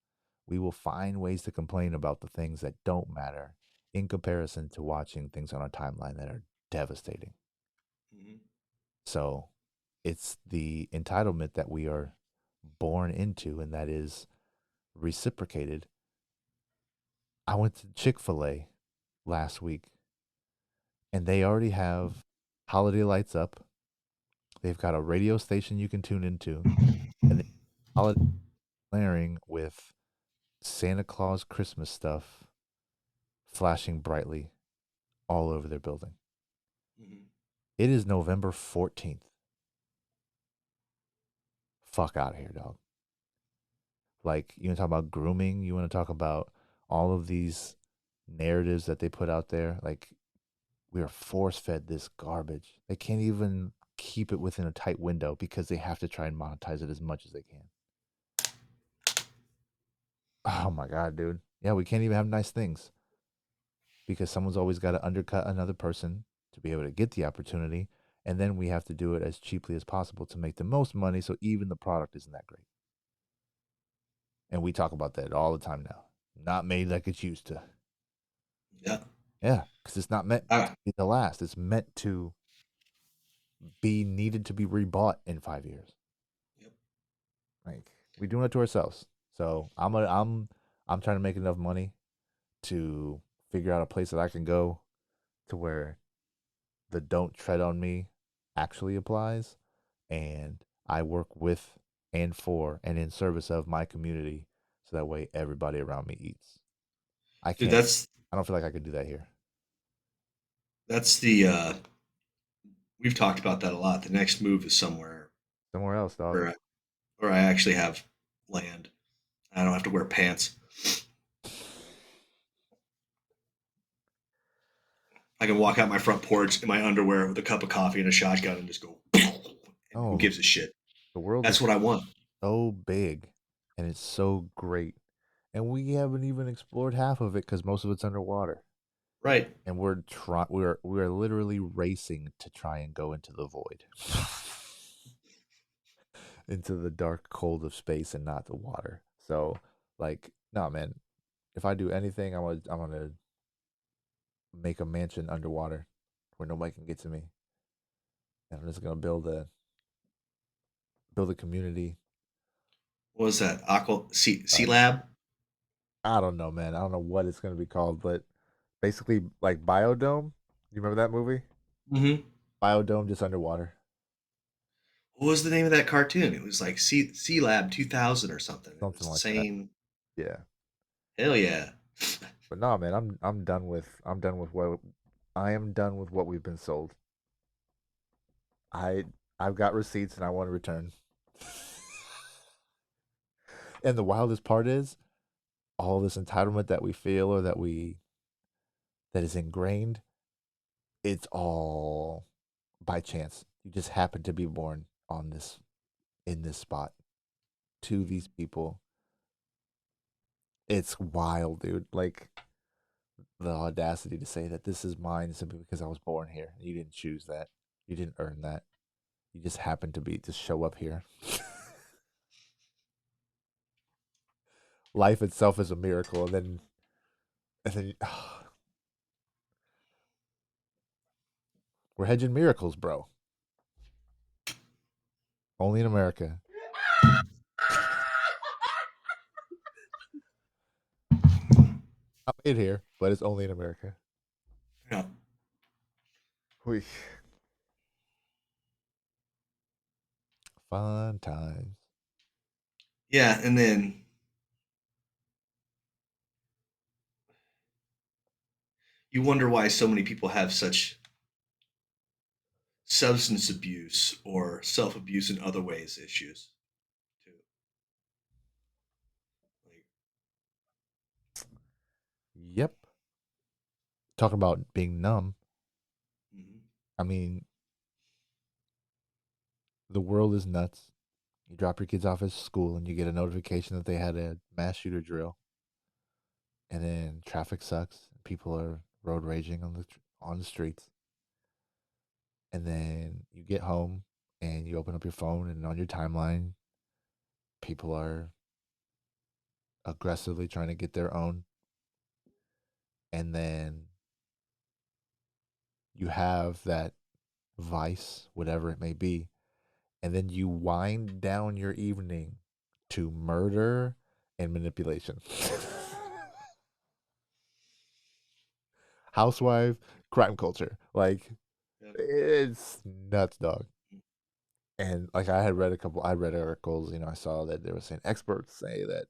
we will find ways to complain about the things that don't matter in comparison to watching things on a timeline that are devastating. Mhm. So it's the entitlement that we are born into, and that is reciprocated. I went to Chick-fil-A last week, and they already have holiday lights up. They've got a radio station you can tune into, and they holiday blaring with Santa Claus Christmas stuff flashing brightly all over their building. Mhm. It is November 14th. Fuck out of here, dog. Like, you want to talk about grooming? You want to talk about all of these narratives that they put out there? Like, we are force fed this garbage. They can't even keep it within a tight window because they have to try and monetize it as much as they can. Oh my God, dude. Yeah, we can't even have nice things because someone's always got to undercut another person to be able to get the opportunity. And then we have to do it as cheaply as possible to make the most money. So even the product isn't that great. And we talk about that all the time now. Not made like it's used to. Yeah. Yeah, because it's not meant Uh, to be the last. It's meant to be needed to be rebought in 5 years. yep. Like, we doing it to ourselves. So I'm trying to make enough money to figure out a place that I can go to where the don't tread on me actually applies, and I work with and for and in service of my community so that way everybody around me eats. I Dude, can't I don't feel like I could do that here. that's the we've talked about that a lot. The next move is somewhere Somewhere else, dog. where I actually have land. I don't have to wear pants. I can walk out my front porch in my underwear with a cup of coffee and a shotgun and just go. And who Oh, gives a shit? the world That's is what I want. so big and it's so great. And we haven't even explored half of it because most of it's underwater. Right. And we're literally racing to try and go into the void. Into the dark cold of space and not the water. So like, no man, if I do anything, I'm gonna make a mansion underwater where nobody can get to me. And I'm just gonna build a community. What was that? Aqua Sea Uh, Lab? I don't know, man. I don't know what it's gonna be called, but basically like Biodome. You remember that movie? Mm-hmm. Biodome just underwater. What was the name of that cartoon? It was like Sea Lab 2000 or something. It Something was the like that. same. Yeah. Hell yeah. But no, man, I am done with what we've been sold. I I've got receipts and I want to return. And the wildest part is all this entitlement that we feel or that is ingrained, it's all by chance. You just happen to be born on this in this spot to these people. It's wild, dude. Like the audacity to say that this is mine simply because I was born here. You didn't choose that. You didn't earn that. You just happened to show up here. Life itself is a miracle, and then we're hedging miracles, bro. Only in America. Not made here, but it's only in America. Yeah. We fun times. Yeah, and then you wonder why so many people have such substance abuse or self abuse in other ways issues too. Like, Yep. Talking about being numb. mhm. I mean, the world is nuts. You drop your kids off at school and you get a notification that they had a mass shooter drill, and then traffic sucks. People are road raging on the streets, and then you get home and you open up your phone and on your timeline, people are aggressively trying to get their own, and then you have that vice, whatever it may be, and then you wind down your evening to murder and manipulation. Housewife, crime culture. Like, Yep. it's nuts, dog. And like I read articles, I saw that they were saying experts say that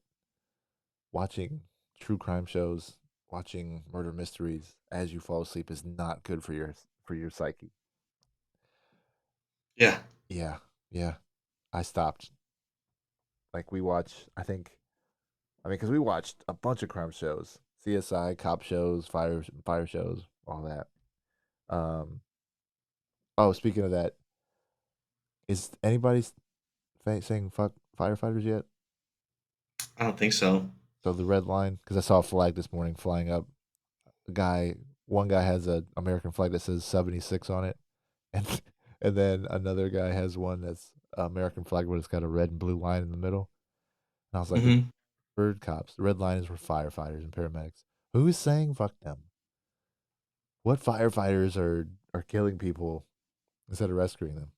watching true crime shows, watching murder mysteries as you fall asleep is not good for your psyche. Yeah. Yeah, yeah. I stopped. Like we watch, because we watched a bunch of crime shows, CSI, cop shows, fire shows, all that. Um. Oh, speaking of that, is anybody saying fuck firefighters yet? I don't think so. So the red line, because I saw a flag this morning flying up. One guy has an American flag that says 76 on it, and and then another guy has one that's American flag, but it's got a red and blue line in the middle. And I was like, the Hmm. bird cops. The red line is for firefighters and paramedics. Who is saying fuck them? What firefighters are killing people instead of rescuing them?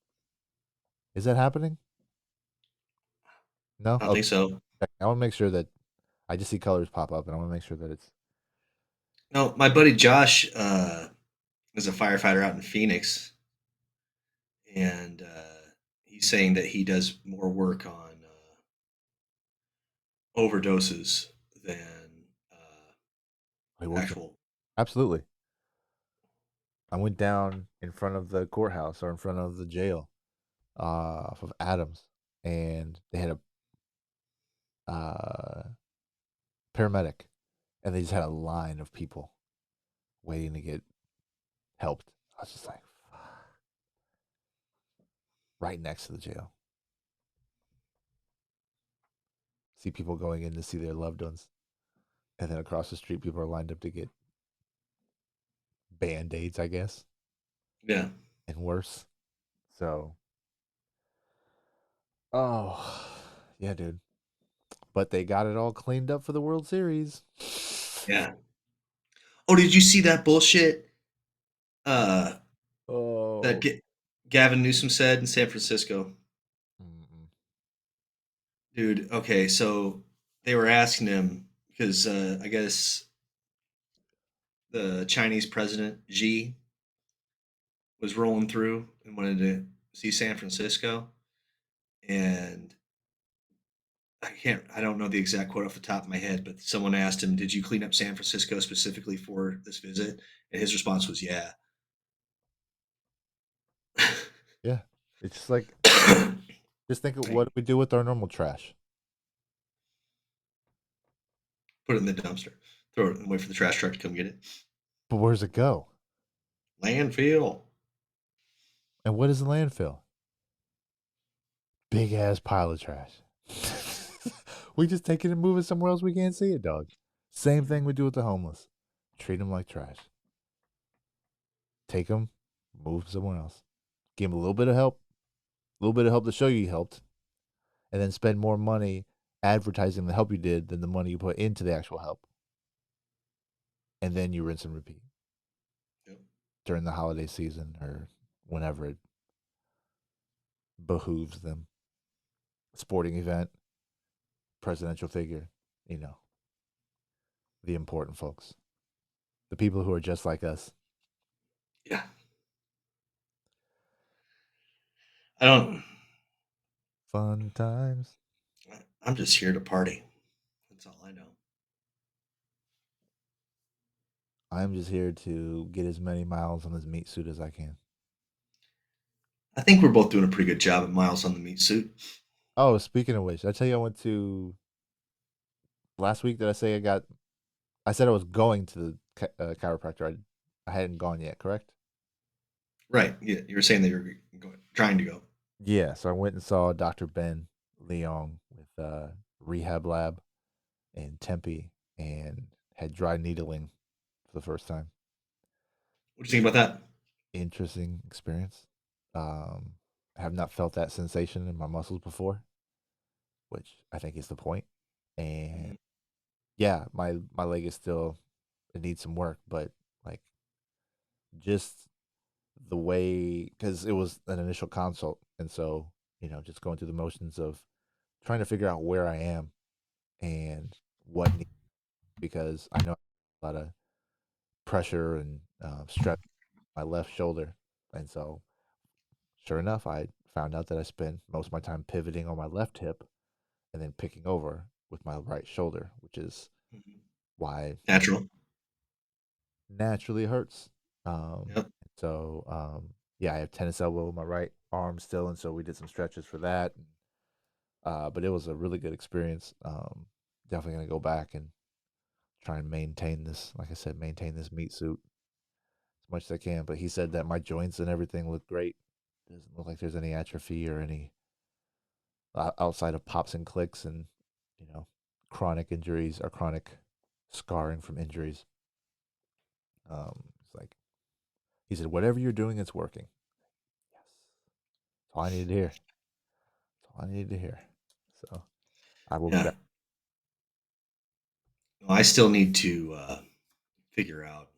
Is that happening? No. I don't Okay. think so. I want to make sure that I just see colors pop up, and I want to make sure that it's No, my buddy Josh is a firefighter out in Phoenix, and he's saying that he does more work on overdoses than he works. actual. Absolutely. I went down in front of the courthouse or in front of the jail off of Adams, and they had a paramedic, and they just had a line of people waiting to get helped. I was just like, right next to the jail. See people going in to see their loved ones, and then across the street, people are lined up to get band aids, I guess, Yeah. and worse. So, oh, yeah, dude. But they got it all cleaned up for the World Series. Yeah. Oh, did you see that bullshit uh, that Oh. Gavin Newsom said in San Francisco? Mm-mm. Dude, okay, so they were asking him because I guess the Chinese president Xi was rolling through and wanted to see San Francisco, and I don't know the exact quote off the top of my head, but someone asked him, "Did you clean up San Francisco specifically for this visit?" And his response was, "Yeah." Yeah. It's just like, Like, just think of what we do with our normal trash. put it in the dumpster, throw it, and wait for the trash truck to come get it. But where's it go? Landfill. And what is a landfill? Big ass pile of trash. We just take it and move it somewhere else we can't see it, dog. Same thing we do with the homeless. Treat them like trash. Take them, move somewhere else. Give them a little bit of help to show you helped, and then spend more money advertising the help you did than the money you put into the actual help. And then you rinse and repeat Yep. during the holiday season or whenever it behooves them. Sporting event, presidential figure, the important folks, the people who are just like us. Yeah. I don't. Fun times. I'm just here to party. That's all I know. I'm just here to get as many miles on this meat suit as I can. I think we're both doing a pretty good job at miles on the meat suit. Oh, speaking of which, I tell you, I went to last week. Did I say I said I was going to the chiropractor. I hadn't gone yet, correct? Right. Yeah. You were saying that you're trying to go. Yeah. So I went and saw Dr. Ben Leong with Rehab Lab in Tempe and had dry needling for the first time. What do you think about that? Interesting experience. I have not felt that sensation in my muscles before, which I think is the point. And Mhm. yeah, my leg is still, it needs some work, but like just the way, because it was an initial consult, and so just going through the motions of trying to figure out where I am and what needs, because I know a lot of pressure and stress on my left shoulder, and so sure enough, I found out that I spend most of my time pivoting on my left hip and then picking over with my right shoulder, which is why Natural. naturally hurts. Yep. So yeah, I have tennis elbow in my right arm still, and so we did some stretches for that. But it was a really good experience. Definitely gonna go back and try and maintain this, like I said, maintain this meat suit as much as I can. But he said that my joints and everything look great. Doesn't look like there's any atrophy or any outside of pops and clicks and you know chronic injuries or chronic scarring from injuries. It's like he said, whatever you're doing, it's working. Yes, that's all I needed to hear. That's all I needed to hear. So I will be Yeah. back. I still need to figure out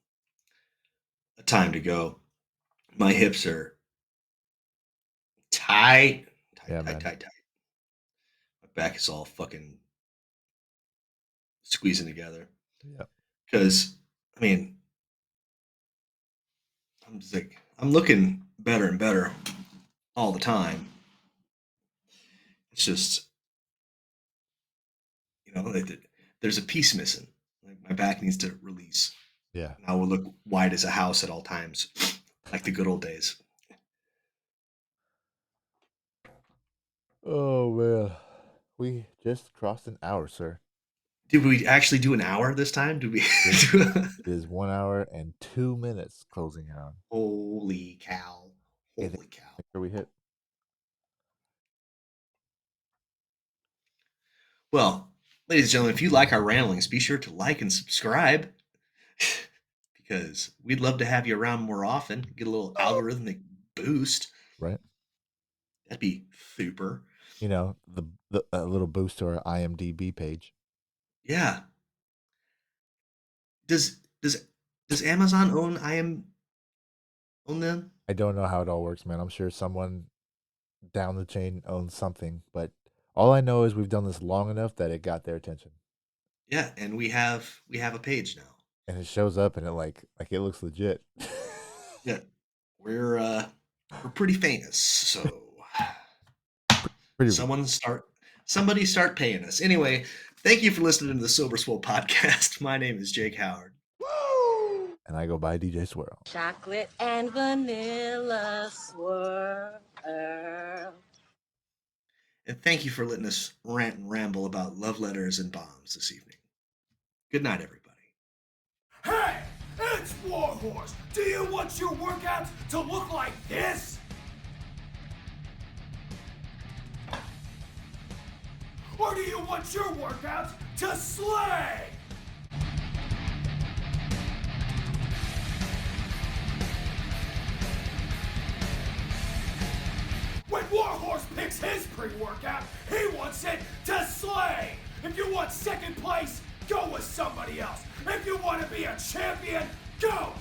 a time to go. My hips are tight, Yeah, tight, tight, man. tight, tight. My back is all fucking squeezing together. Yeah. Because, I mean, I'm just like, I'm looking better and better all the time. It's just, there's a piece missing. Like my back needs to release. Yeah. And I will look wide as a house at all times, like the good old days. Oh man, we just crossed an hour, sir. Did we actually do an hour this time? Did we? It is 1 hour and 2 minutes closing out. Holy cow! I Holy cow! think we hit. Well, ladies and gentlemen, if you like our ramblings, be sure to like and subscribe because we'd love to have you around more often. Get a little algorithmic boost. Right. That'd be super. The a little boost to our IMDb page. Yeah. Does Amazon own them? I don't know how it all works, man. I'm sure someone down the chain owns something, but all I know is we've done this long enough that it got their attention. Yeah, and we have a page now. And it shows up and it like it looks legit. Yeah. We're pretty famous, so Pretty somebody start paying us. Anyway, thank you for listening to the Sober Swole podcast. My name is Jake Howard. and I go by DJ Swirl. Chocolate and vanilla swirl. And thank you for letting us rant and ramble about love letters and bombs this evening. Good night, everybody. Hey, it's Warhorse. Do you want your workouts to look like this? Or do you want your workouts to slay? When Warhorse picks his pre-workout, he wants it to slay. If you want second place, go with somebody else. If you want to be a champion, go